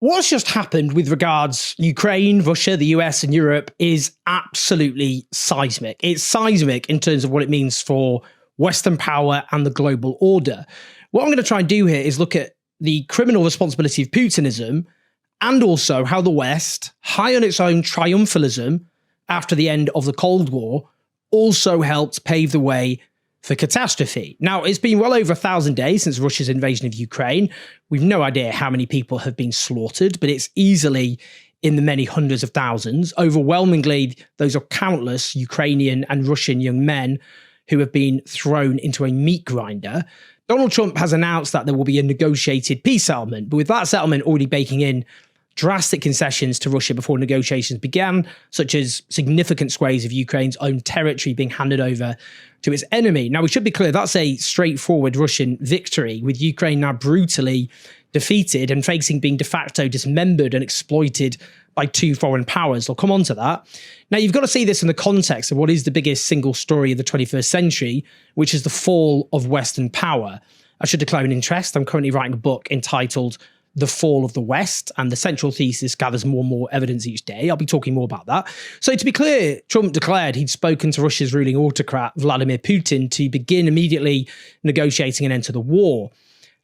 What's just happened with regards Ukraine, Russia, the US and Europe is absolutely seismic. It's seismic in terms of what it means for Western power and the global order. What I'm going to try and do here is look at the criminal responsibility of Putinism and also how the West, high on its own triumphalism after the end of the Cold War, also helped pave the way for catastrophe. Now, it's been well over 1,000 days since Russia's invasion of Ukraine. We've no idea how many people have been slaughtered, but it's easily in the many hundreds of thousands. Overwhelmingly, those are countless Ukrainian and Russian young men who have been thrown into a meat grinder. Donald Trump has announced that there will be a negotiated peace settlement, but with that settlement already baking in drastic concessions to Russia before negotiations began, such as significant swathes of Ukraine's own territory being handed over to its enemy. Now, we should be clear, that's a straightforward Russian victory, with Ukraine now brutally defeated and facing being de facto dismembered and exploited by two foreign powers. I'll come on to that. Now, you've got to see this in the context of what is the biggest single story of the 21st century, which is the fall of Western power. I should declare an interest. I'm currently writing a book entitled The Fall of the West, and the central thesis gathers more and more evidence each day. I'll be talking more about that. So to be clear, Trump declared he'd spoken to Russia's ruling autocrat, Vladimir Putin, to begin immediately negotiating an end to the war.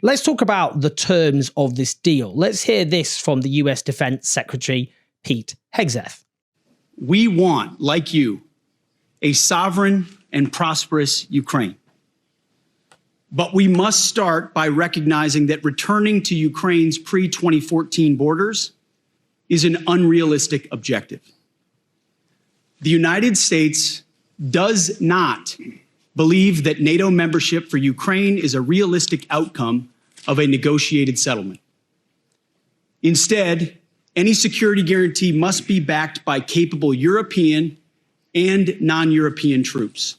Let's talk about the terms of this deal. Let's hear this from the US Defense Secretary, Pete Hegseth. We want, like you, a sovereign and prosperous Ukraine. But we must start by recognizing that returning to Ukraine's pre-2014 borders is an unrealistic objective. The United States does not believe that NATO membership for Ukraine is a realistic outcome of a negotiated settlement. Instead, any security guarantee must be backed by capable European and non-European troops.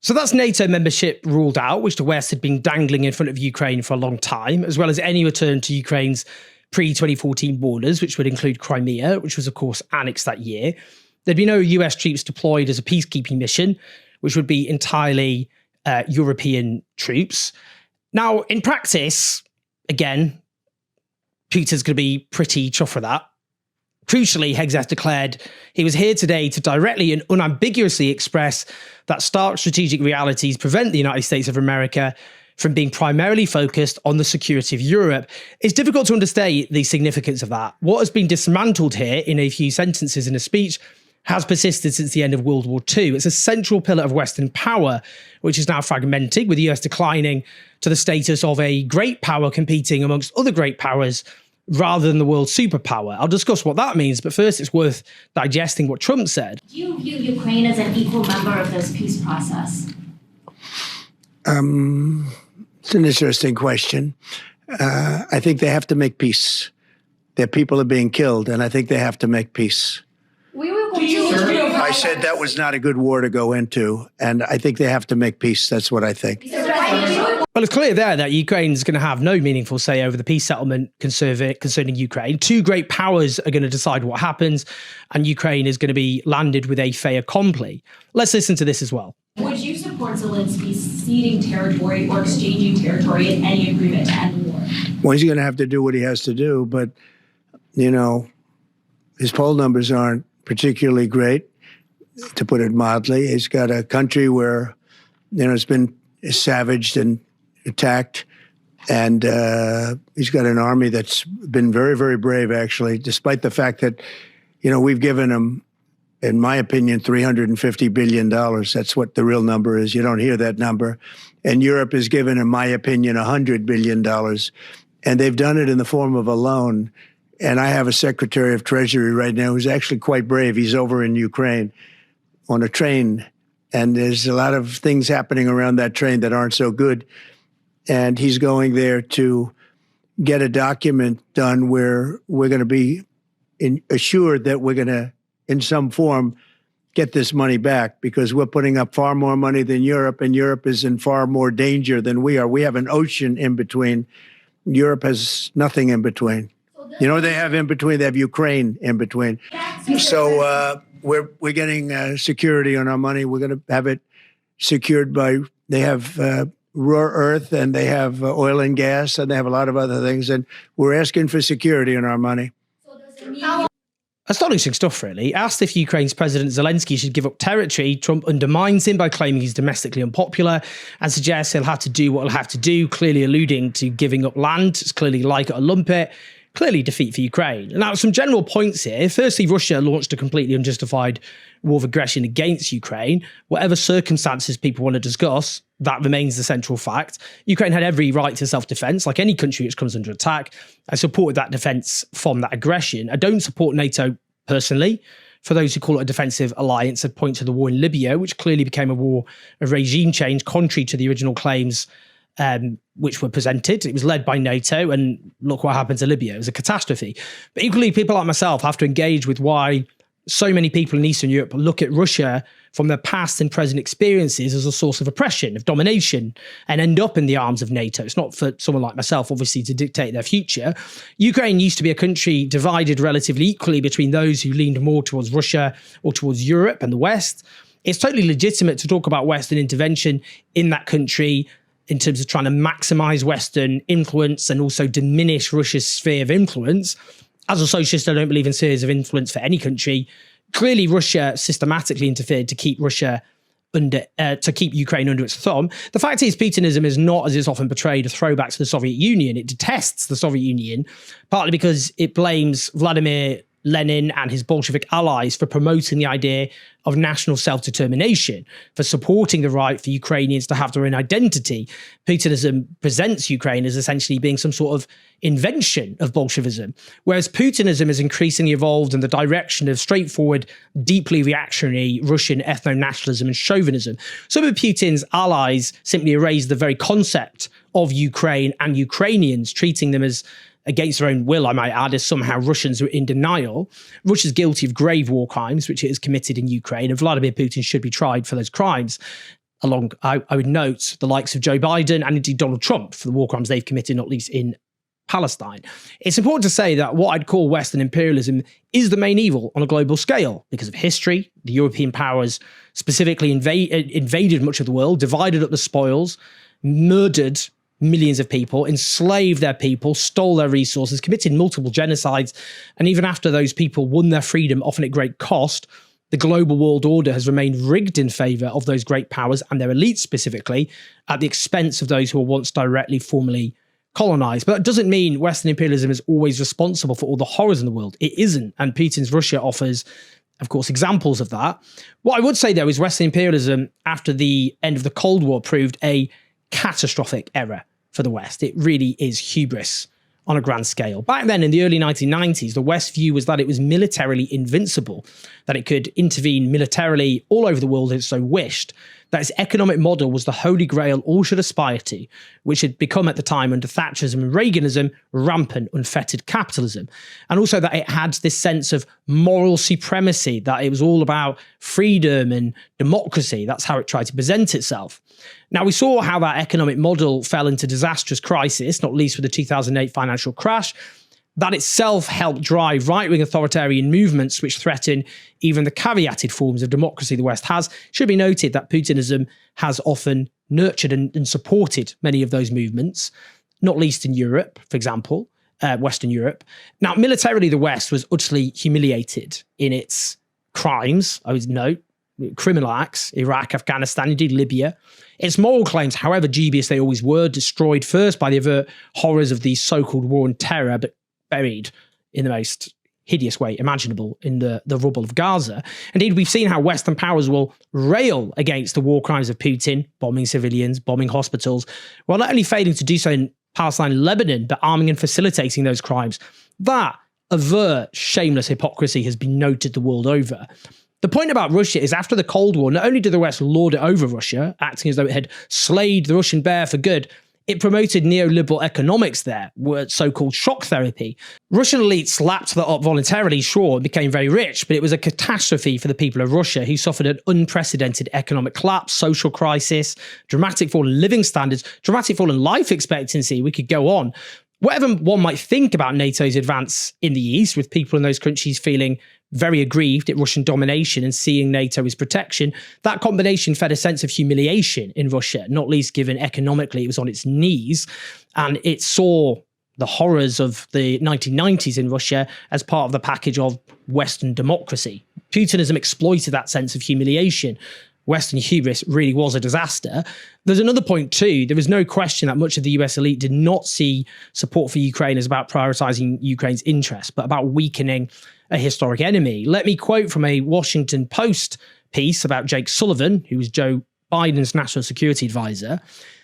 So that's NATO membership ruled out, which the West had been dangling in front of Ukraine for a long time, as well as any return to Ukraine's pre-2014 borders, which would include Crimea, which was, of course, annexed that year. There'd be no US troops deployed as a peacekeeping mission, which would be entirely European troops. Now, in practice, again, Putin's going to be pretty chuffed with that. Crucially, Hegseth declared he was here today to directly and unambiguously express that stark strategic realities prevent the United States of America from being primarily focused on the security of Europe. It's difficult to understate the significance of that. What has been dismantled here in a few sentences in a speech has persisted since the end of World War II. It's a central pillar of Western power, which is now fragmented, with the US declining to the status of a great power competing amongst other great powers rather than the world superpower. I'll discuss what that means, but first it's worth digesting what Trump said. Do you view Ukraine as an equal member of this peace process? It's an interesting question. I think they have to make peace. Their people are being killed, and I think they have to make peace. We will continue to be I said that was not a good war to go into, and I think they have to make peace. That's what I think. Well, it's clear there that Ukraine's going to have no meaningful say over the peace settlement concerning Ukraine. Two great powers are going to decide what happens, and Ukraine is going to be landed with a fait accompli. Let's listen to this as well. Would you support Zelensky ceding territory or exchanging territory in any agreement to end the war? Well, he's going to have to do what he has to do, but, you know, his poll numbers aren't particularly great, to put it mildly. He's got a country where, you know, it's been savaged and attacked, and he's got an army that's been very, very brave, actually, despite the fact that, you know, we've given him, in my opinion, $350 billion. That's what the real number is. You don't hear that number. And Europe has given, in my opinion, $100 billion. And they've done it in the form of a loan. And I have a Secretary of Treasury right now who's actually quite brave. He's over in Ukraine on a train. And there's a lot of things happening around that train that aren't so good. And he's going there to get a document done where we're going to be assured that we're going to, in some form, get this money back, because we're putting up far more money than Europe, and Europe is in far more danger than we are. We have an ocean in between. Europe has nothing in between. You know, they have in between, they have Ukraine in between. So we're getting security on our money. We're going to have it secured by, they have rare earth, and they have oil and gas, and they have a lot of other things. And we're asking for security in our money. Astonishing stuff, really. Asked if Ukraine's President Zelensky should give up territory, Trump undermines him by claiming he's domestically unpopular and suggests he'll have to do what he'll have to do, clearly alluding to giving up land. It's clearly like it or lump it. Clearly defeat for Ukraine. Now, some general points here. Firstly, Russia launched a completely unjustified war of aggression against Ukraine. Whatever circumstances people want to discuss, that remains the central fact. Ukraine had every right to self-defense, like any country which comes under attack. I supported that defense from that aggression. I don't support NATO personally. For those who call it a defensive alliance, I'd point to the war in Libya, which clearly became a war of regime change, contrary to the original claims which were presented. It was led by NATO, and look what happened to Libya. It was a catastrophe. But equally, people like myself have to engage with why so many people in Eastern Europe look at Russia from their past and present experiences as a source of oppression, of domination, and end up in the arms of NATO. It's not for someone like myself, obviously, to dictate their future. Ukraine used to be a country divided relatively equally between those who leaned more towards Russia or towards Europe and the West. It's totally legitimate to talk about Western intervention in that country in terms of trying to maximize Western influence and also diminish Russia's sphere of influence. As a socialist, I don't believe in spheres of influence for any country. Clearly, Russia systematically interfered to keep Ukraine under its thumb. The fact is, Putinism is not, as it's often portrayed, a throwback to the Soviet Union. It detests the Soviet Union, partly because it blames Vladimir Lenin and his Bolshevik allies for promoting the idea of national self-determination, for supporting the right for Ukrainians to have their own identity. Putinism presents Ukraine as essentially being some sort of invention of Bolshevism, whereas Putinism has increasingly evolved in the direction of straightforward, deeply reactionary Russian ethno-nationalism and chauvinism. Some of Putin's allies simply erased the very concept of Ukraine and Ukrainians, treating them as against their own will, I might add, as somehow Russians were in denial. Russia's guilty of grave war crimes, which it has committed in Ukraine, and Vladimir Putin should be tried for those crimes. I would note the likes of Joe Biden and indeed Donald Trump for the war crimes they've committed, not least in Palestine. It's important to say that what I'd call Western imperialism is the main evil on a global scale because of history. The European powers specifically invaded much of the world, divided up the spoils, murdered millions of people, enslaved their people, stole their resources, committed multiple genocides, and even after those people won their freedom, often at great cost, the global world order has remained rigged in favour of those great powers and their elites specifically, at the expense of those who were once directly, formally colonised. But that doesn't mean Western imperialism is always responsible for all the horrors in the world. It isn't, and Putin's Russia offers, of course, examples of that. What I would say, though, is Western imperialism, after the end of the Cold War, proved a catastrophic error for the West. It really is hubris on a grand scale. Back then, in the early 1990s, the West's view was that it was militarily invincible, that it could intervene militarily all over the world if it so wished, that its economic model was the holy grail all should aspire to, which had become at the time under Thatcherism and Reaganism, rampant, unfettered capitalism. And also that it had this sense of moral supremacy, that it was all about freedom and democracy. That's how it tried to present itself. Now, we saw how that economic model fell into disastrous crisis, not least with the 2008 financial crash. That itself helped drive right-wing authoritarian movements which threaten even the caveated forms of democracy the West has. It should be noted that Putinism has often nurtured and supported many of those movements, not least in Europe, for example, Western Europe. Now, militarily, the West was utterly humiliated in its crimes, I would note, criminal acts, Iraq, Afghanistan, indeed Libya. Its moral claims, however dubious they always were, destroyed first by the overt horrors of the so-called war on terror, but buried in the most hideous way imaginable in the rubble of Gaza. Indeed, we've seen how Western powers will rail against the war crimes of Putin, bombing civilians, bombing hospitals, while not only failing to do so in Palestine and Lebanon, but arming and facilitating those crimes. That overt, shameless hypocrisy has been noted the world over. The point about Russia is after the Cold War, not only did the West lord it over Russia, acting as though it had slayed the Russian bear for good, it promoted neoliberal economics there, so-called shock therapy. Russian elites lapped that up voluntarily, sure, and became very rich, but it was a catastrophe for the people of Russia, who suffered an unprecedented economic collapse, social crisis, dramatic fall in living standards, dramatic fall in life expectancy. We could go on. Whatever one might think about NATO's advance in the East, with people in those countries feeling very aggrieved at Russian domination and seeing NATO as protection, that combination fed a sense of humiliation in Russia, not least given economically it was on its knees, and it saw the horrors of the 1990s in Russia as part of the package of Western democracy. Putinism exploited that sense of humiliation. Western hubris really was a disaster. There's another point too. There was no question that much of the US elite did not see support for Ukraine as about prioritizing Ukraine's interests, but about weakening a historic enemy. Let me quote from a Washington Post piece about Jake Sullivan, who was Joe Biden's national security advisor.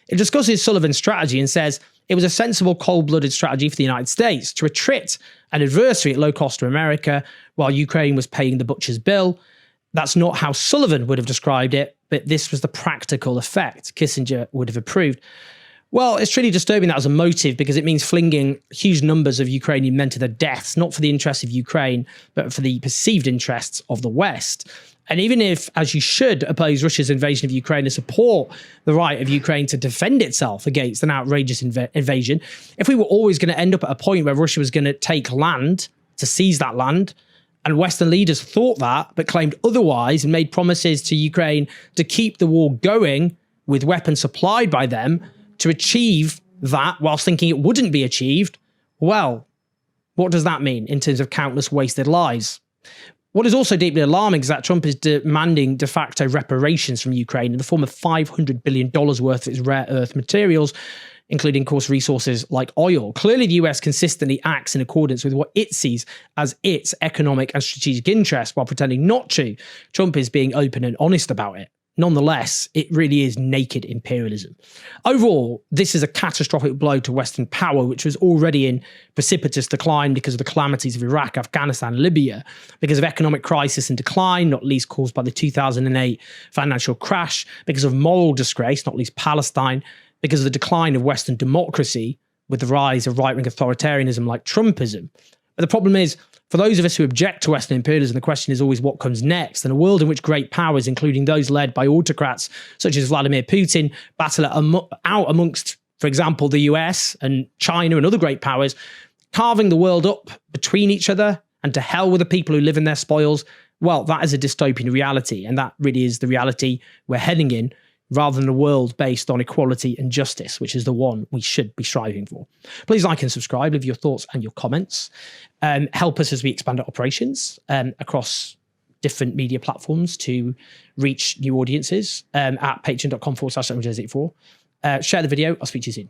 It discusses Sullivan's strategy and says it was a sensible, cold-blooded strategy for the United States to attrit an adversary at low cost to America while Ukraine was paying the butcher's bill. That's not how Sullivan would have described it, but this was the practical effect Kissinger would have approved. Well, it's truly disturbing that as a motive because it means flinging huge numbers of Ukrainian men to their deaths, not for the interests of Ukraine, but for the perceived interests of the West. And even if, as you should, oppose Russia's invasion of Ukraine and support the right of Ukraine to defend itself against an outrageous invasion, if we were always going to end up at a point where Russia was going to take land, to seize that land, and Western leaders thought that, but claimed otherwise and made promises to Ukraine to keep the war going with weapons supplied by them to achieve that whilst thinking it wouldn't be achieved, well, what does that mean in terms of countless wasted lives? What is also deeply alarming is that Trump is demanding de facto reparations from Ukraine in the form of $500 billion worth of its rare earth materials, including, of course, resources like oil. Clearly, the US consistently acts in accordance with what it sees as its economic and strategic interests while pretending not to. Trump is being open and honest about it. Nonetheless, it really is naked imperialism. Overall, this is a catastrophic blow to Western power, which was already in precipitous decline because of the calamities of Iraq, Afghanistan, and Libya, because of economic crisis and decline, not least caused by the 2008 financial crash, because of moral disgrace, not least Palestine, because of the decline of Western democracy with the rise of right-wing authoritarianism like Trumpism. But the problem is, for those of us who object to Western imperialism, the question is always what comes next. In a world in which great powers, including those led by autocrats such as Vladimir Putin, battle out amongst, for example, the US and China and other great powers, carving the world up between each other and to hell with the people who live in their spoils, well, that is a dystopian reality. And that really is the reality we're heading in, rather than a world based on equality and justice, which is the one we should be striving for. Please like and subscribe, leave your thoughts and your comments. Help us as we expand our operations across different media platforms to reach new audiences at patreon.com/4. Share the video. I'll speak to you soon.